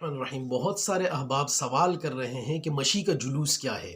الرحمن الرحیم۔ بہت سارے احباب سوال کر رہے ہیں کہ مشی کا جلوس کیا ہے؟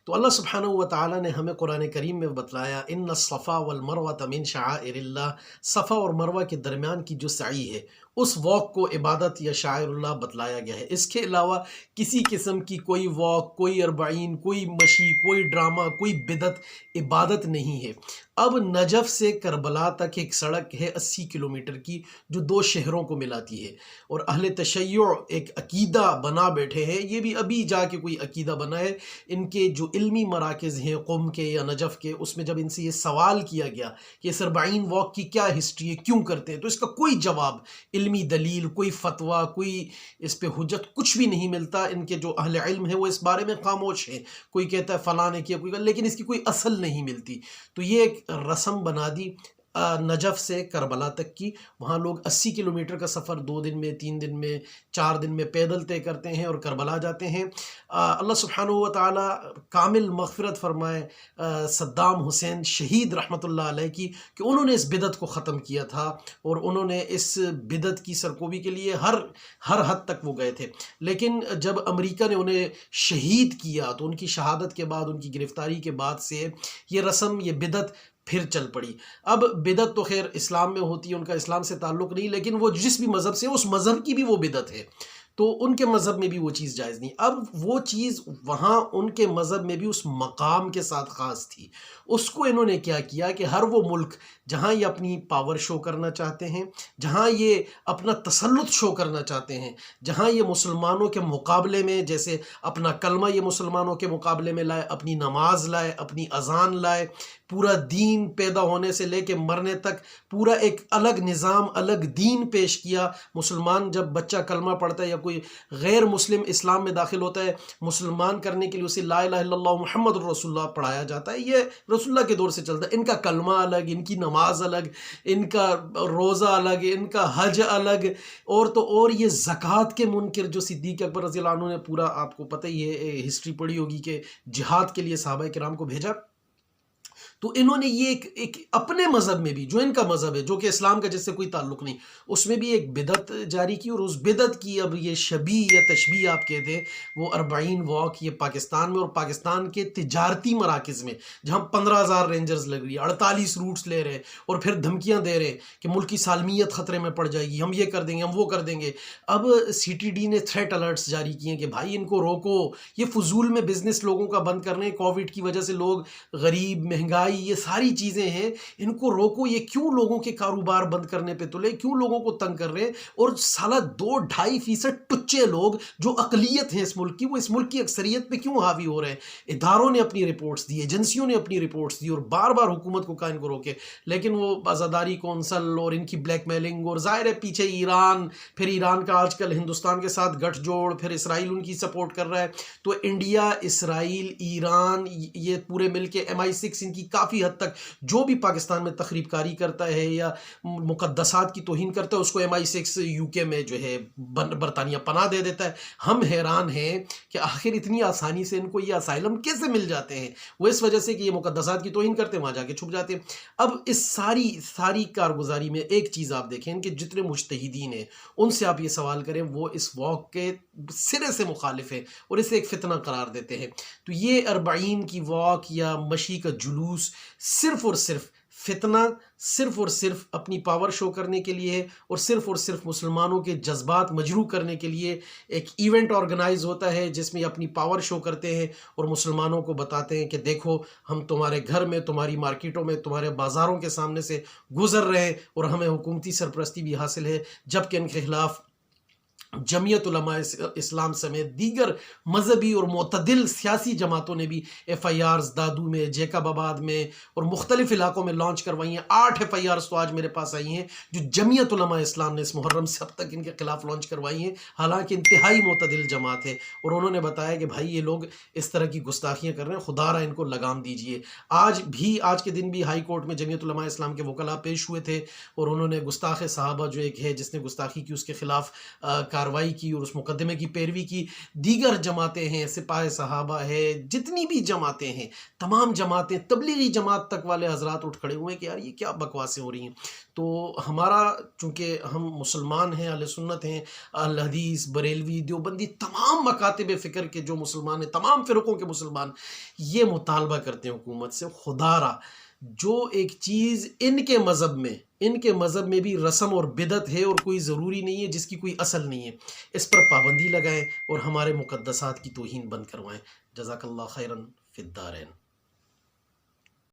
تو اللہ سبحانہ و تعالیٰ نے ہمیں قرآن کریم میں بتلایا، ان الصفا والمروۃ من شعائر اللہ، صفا اور مروہ کے درمیان کی جو سعی ہے اس واک کو عبادت یا شاعر اللہ بتلایا گیا ہے۔ اس کے علاوہ کسی قسم کی کوئی واک، کوئی اربعین، کوئی مشی، کوئی ڈرامہ، کوئی بدعت عبادت نہیں ہے۔ اب نجف سے کربلا تک ایک سڑک ہے 80 کلومیٹر کی جو دو شہروں کو ملاتی ہے، اور اہل تشیع ایک عقیدہ بنا بیٹھے ہیں۔ یہ بھی ابھی جا کے کوئی عقیدہ بنا ہے۔ ان کے جو علمی مراکز ہیں قم کے یا نجف کے، اس میں جب ان سے یہ سوال کیا گیا کہ اس 40 واک کی کیا ہسٹری ہے، کیوں کرتے ہیں، تو اس کا کوئی جواب، علمی دلیل، کوئی فتویٰ، کوئی اس پہ حجت، کچھ بھی نہیں ملتا۔ ان کے جو اہل علم ہیں وہ اس بارے میں خاموش ہیں۔ کوئی کہتا ہے فلاں نے کیا، کوئی، لیکن اس کی کوئی اصل نہیں ملتی۔ تو یہ ایک رسم بنا دی نجف سے کربلا تک کی۔ وہاں لوگ 80 کلومیٹر کا سفر 2 دن میں، 3 دن میں، 4 دن میں پیدل طے کرتے ہیں اور کربلا جاتے ہیں۔ اللہ سبحانہ و تعالی کامل مغفرت فرمائے صدام حسین شہید رحمۃ اللہ علیہ کی، کہ انہوں نے اس بدعت کو ختم کیا تھا، اور انہوں نے اس بدعت کی سرکوبی کے لیے ہر حد تک وہ گئے تھے۔ لیکن جب امریکہ نے انہیں شہید کیا تو ان کی شہادت کے بعد، ان کی گرفتاری کے بعد سے یہ رسم، یہ بدعت پھر چل پڑی۔ اب بدعت تو خیر اسلام میں ہوتی ہے، ان کا اسلام سے تعلق نہیں، لیکن وہ جس بھی مذہب سے، اس مذہب کی بھی وہ بدعت ہے، تو ان کے مذہب میں بھی وہ چیز جائز نہیں۔ اب وہ چیز وہاں ان کے مذہب میں بھی اس مقام کے ساتھ خاص تھی، اس کو انہوں نے کیا کیا کہ ہر وہ ملک جہاں یہ اپنی پاور شو کرنا چاہتے ہیں، جہاں یہ اپنا تسلط شو کرنا چاہتے ہیں، جہاں یہ مسلمانوں کے مقابلے میں، جیسے اپنا کلمہ یہ مسلمانوں کے مقابلے میں لائے، اپنی نماز لائے، اپنی اذان لائے، پورا دین پیدا ہونے سے لے کے مرنے تک پورا ایک الگ نظام، الگ دین پیش کیا۔ مسلمان جب بچہ کلمہ پڑھتا ہے یا کوئی غیر مسلم اسلام میں داخل ہوتا ہے، مسلمان کرنے کے لیے اسے لا الہ الا اللہ محمد الرسول اللہ پڑھایا جاتا ہے۔ یہ رسول اللہ کے دور سے چلتا ہے۔ ان کا کلمہ الگ، ان کی نماز الگ، ان کا روزہ الگ، ان کا حج الگ، اور تو اور یہ زکوٰۃ کے منکر جو صدیق اکبر رضی اللہ عنہ نے پورا، آپ کو پتہ ہی ہے، ہسٹری پڑھی ہوگی کہ جہاد کے لیے صحابہ کرام کو بھیجا، تو انہوں نے یہ ایک اپنے مذہب میں بھی، جو ان کا مذہب ہے، جو کہ اسلام کا جس سے کوئی تعلق نہیں، اس میں بھی ایک بدعت جاری کی، اور اس بدعت کی اب یہ شبیہ یا تشبیہ آپ کہتے ہیں، وہ 40 واک یہ پاکستان میں اور پاکستان کے تجارتی مراکز میں، جہاں 15,000 رینجرز لگ رہی ہے، 48 روٹس لے رہے ہیں، اور پھر دھمکیاں دے رہے ہیں کہ ملک کی سالمیت خطرے میں پڑ جائے گی، ہم یہ کر دیں گے، ہم وہ کر دیں گے۔ اب سی ٹی ڈی نے تھریٹ الرٹس جاری کیے ہیں کہ بھائی ان کو روکو، یہ فضول میں بزنس لوگوں کا بند کر رہے ہیں، کووڈ کی وجہ سے لوگ غریب، مہنگائی، یہ ساری چیزیں ہیں، ان کو روکو۔ یہ کیوں لوگوں کے کاروبار بند کرنے پہ تلے، کیوں لوگوں کو تنگ کر رہے ہیں؟ اور سالہ 2-2.5% ٹچے لوگ جو اقلیت ہیں اس ملک کی، وہ اس ملک کی اکثریت پہ کیوں حاوی ہو رہے ہیں؟ اداروں نے اپنی رپورٹس دی، ایجنسیوں نے اپنی رپورٹس دی، اور بار بار حکومت کو کہا ان کو روکے، لیکن وہ عزاداری کونسل اور ان کی بلیک میلنگ، اور ظاہر ہے پیچھے ایران، پھر ایران کا آج کل ہندوستان کے ساتھ گٹھ جوڑ، پھر اسرائیل ان کی سپورٹ کر رہا ہے، تو انڈیا، اسرائیل، ایران، یہ پورے مل کے MI6 ان کی کافی حد تک جو بھی پاکستان میں تخریب کاری کرتا ہے یا مقدسات کی توہین کرتا ہے، اس کو MI6 UK میں جو ہے برطانیہ پناہ دے دیتا ہے۔ ہم حیران ہیں کہ آخر اتنی آسانی سے ان کو یہ اسائلم کیسے مل جاتے ہیں؟ وہ اس وجہ سے کہ یہ مقدسات کی توہین کرتے ہیں، وہاں جا کے چھپ جاتے ہیں۔ اب اس ساری کارگزاری میں ایک چیز آپ دیکھیں کہ جتنے مجتہدین ہیں ان سے آپ یہ سوال کریں، وہ اس واک کے سرے سے مخالف ہیں اور اسے ایک فتنہ قرار دیتے ہیں۔ تو یہ 40 کی واک یا مشی کا جلوس صرف اور صرف فتنہ، صرف اور صرف اپنی پاور شو کرنے کے لیے، اور صرف مسلمانوں کے جذبات مجروح کرنے کے لیے ایک ایونٹ آرگنائز ہوتا ہے جس میں اپنی پاور شو کرتے ہیں اور مسلمانوں کو بتاتے ہیں کہ دیکھو ہم تمہارے گھر میں، تمہاری مارکیٹوں میں، تمہارے بازاروں کے سامنے سے گزر رہے ہیں اور ہمیں حکومتی سرپرستی بھی حاصل ہے، جبکہ ان کے خلاف جمعیت علماء اسلام سمیت دیگر مذہبی اور معتدل سیاسی جماعتوں نے بھی FIRs دادو میں، جیکب آباد میں اور مختلف علاقوں میں لانچ کروائی ہیں۔ 8 FIRs تو آج میرے پاس آئی ہیں جو جمعیت علماء اسلام نے اس محرم سے اب تک ان کے خلاف لانچ کروائی ہیں، حالانکہ انتہائی معتدل جماعت ہے، اور انہوں نے بتایا کہ بھائی یہ لوگ اس طرح کی گستاخیاں کر رہے ہیں، خدا را ان کو لگام دیجئے۔ آج کے دن بھی ہائی کورٹ میں جمعیت علماء اسلام کے وکلاء پیش ہوئے تھے، اور انہوں نے گستاخ صحابہ جو ایک ہے جس نے گستاخی کی اس کے خلاف کارروائی کی اور اس مقدمے کی پیروی کی. دیگر جماعتیں ہیں، سپاہ صحابہ ہے، جتنی بھی جماعتیں ہیں، تمام جماعتیں، تبلیغی جماعت تک والے حضرات اٹھ کھڑے ہوئے کہ یار یہ کیا بکواسیں ہو رہی ہیں. تو ہمارا چونکہ ہم مسلمان ہیں، اہل سنت ہیں، اہل حدیث، بریلوی، دیوبندی، تمام مکاتب فکر کے جو مسلمان ہیں، تمام فرقوں کے مسلمان یہ مطالبہ کرتے ہیں حکومت سے، خدا را جو ایک چیز ان کے مذہب میں بھی رسم اور بدعت ہے اور کوئی ضروری نہیں ہے، جس کی کوئی اصل نہیں ہے، اس پر پابندی لگائیں اور ہمارے مقدسات کی توہین بند کروائیں. جزاک اللہ خیرن فی الدارین.